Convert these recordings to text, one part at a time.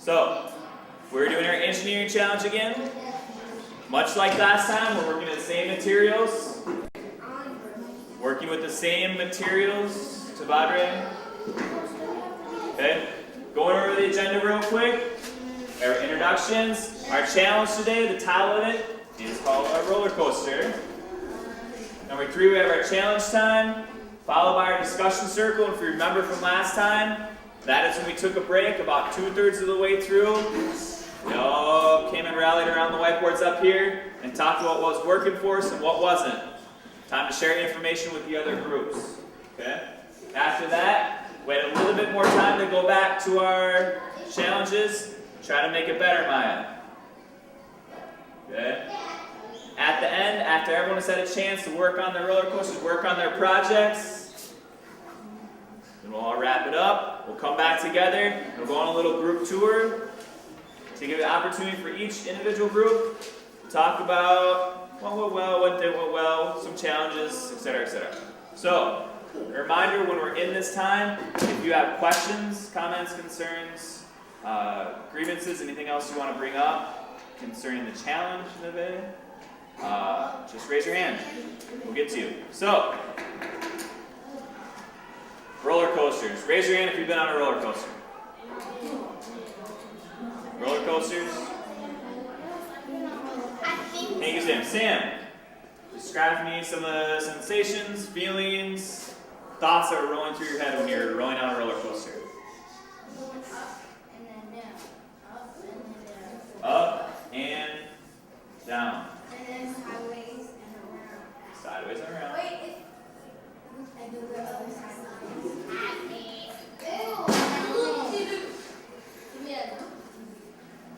So, we're doing our engineering challenge again. Much like last time, we're working with the same materials. Working with the same materials, Tabadre. Okay, going over the agenda real quick. Our introductions. Our challenge today, the title of it, is called a roller coaster. Number 3, we have our challenge time, followed by our discussion circle. And if you remember from last time, that is when we took a break about 2/3 of the way through. We all came and rallied around the whiteboards up here and talked about what was working for us and what wasn't. Time to share information with the other groups. Okay? After that, we had a little bit more time to go back to our challenges, try to make it better, Maya. Okay? At the end, after everyone has had a chance to work on their roller coasters, work on their projects, then we'll all wrap it up. We'll come back together and we'll go on a little group tour to give an opportunity for each individual group to talk about what went well, what didn't went well, some challenges, etc., etc. So, a reminder when we're in this time, if you have questions, comments, concerns, grievances, anything else you want to bring up concerning the challenge of the day, just raise your hand. We'll get to you. So, roller coasters. Raise your hand if you've been on a roller coaster. Roller coasters. Hey, Sam, describe for me some of the sensations, feelings, thoughts that are rolling through your head when you're rolling down a roller coaster. Up and down. And then sideways and around. Sideways and around. Wait, I do the other side.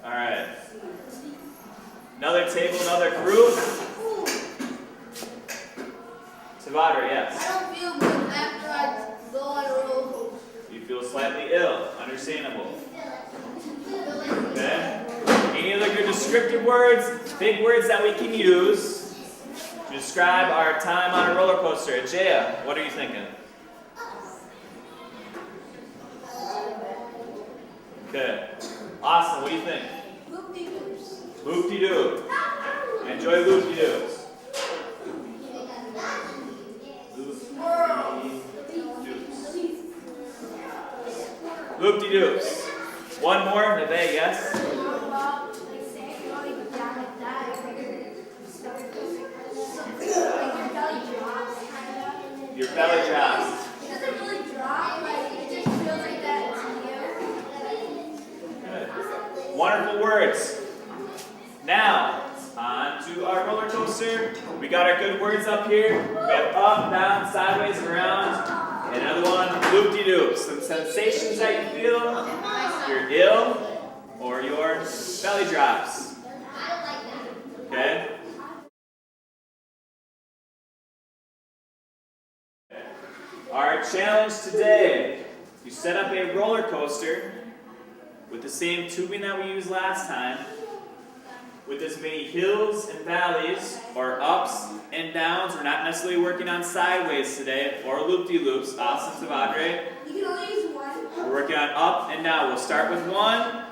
Alright. Another table, another group. Savadra, yes. I don't feel good after I go on a roller coaster. You feel slightly ill. Understandable. Okay. Any other good descriptive words, big words that we can use to describe our time on a roller coaster? Ajaya, what are you thinking? Okay. Awesome. What do you think? Loop-de-loops. Loop-de-doo. Enjoy loop-de-doos. Loop-de-doos. One more, Neve, yes? Your belly drops. It doesn't really drop, like it just feels like that to Good. Wonderful words. Now, on to our roller coaster. We got our good words up here. We have up, down, sideways, and around. And another one, loop-de-doo. Some sensations that you feel. You're ill or your belly drops. Okay? Our challenge today, you set up a roller coaster with the same tubing that we used last time, with as many hills and valleys, or ups and downs. We're not necessarily working on sideways today, or loop-de-loops. Awesome, Savadre. You can only use one. We're working on up and down. We'll start with one.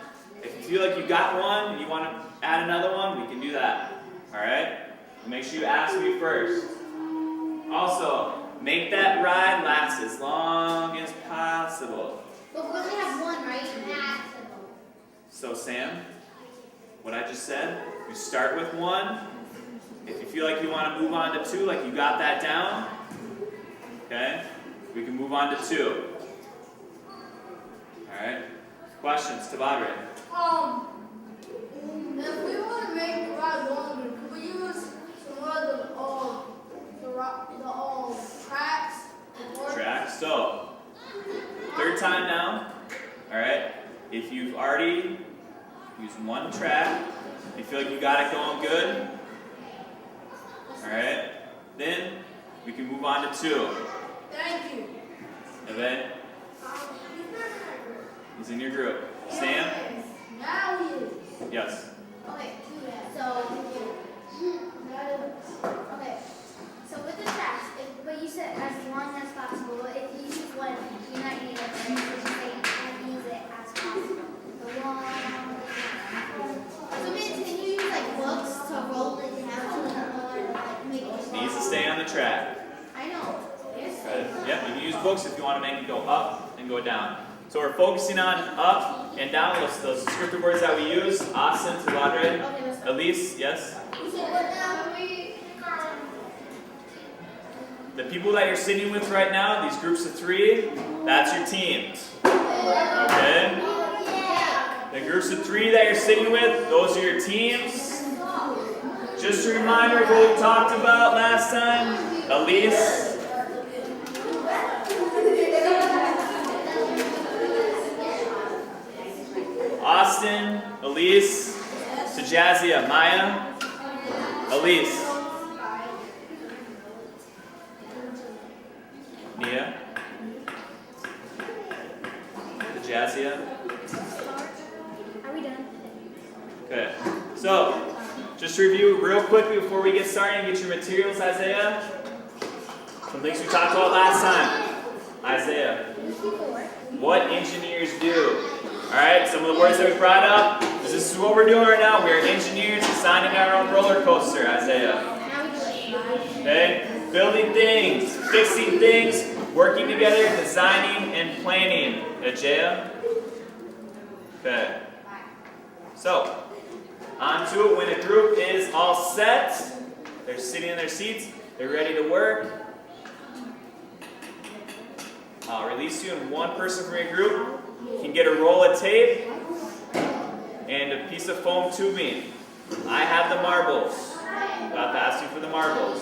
If you feel like you got one and you want to add another one, we can do that. Alright? Make sure you ask me first. Also, make that ride last as long as possible. But we only have one, right? So Sam, what I just said, you start with one. If you feel like you want to move on to 2, like you got that down, okay, we can move on to 2. Alright? Questions, Tabadre? If we want to make the ride longer, could we use some of the tracks? Tracks. So, 3rd time now. Alright? If you've already used one track, you feel like you got it going good, alright? Then we can move on to 2. Thank you. Neve, he's in your group. Sam? Now he is. Yes. Okay, so with the tracks, but you said as long as possible, but if you use one, you're not going to get there, so you say use it as possible. The one if you want to make it go up and go down. So we're focusing on up and down, those descriptive words that we use. Austin, Tavadre, Elise, yes? The people that you're sitting with right now, these groups of 3, that's your teams. Okay? The groups of 3 that you're sitting with, those are your teams. Just a reminder of what we talked about last time. Elise. Austin, Elise, Sajazia, Maya, Elise, Nia, Sajazia. Are we done? Okay, so just to review real quickly before we get started and get your materials, Isaiah. Some things we talked about last time. Isaiah, what engineers do. Alright, some of the words that we brought up, this is what we're doing right now. We are engineers designing our own roller coaster, Isaiah. Okay? Building things, fixing things, working together, designing and planning. Ajaya? Okay. So, on to it. When a group is all set, they're sitting in their seats, they're ready to work. I'll release you, and one person from your group can get a roll of tape and a piece of foam tubing. I have the marbles. About to ask you for the marbles.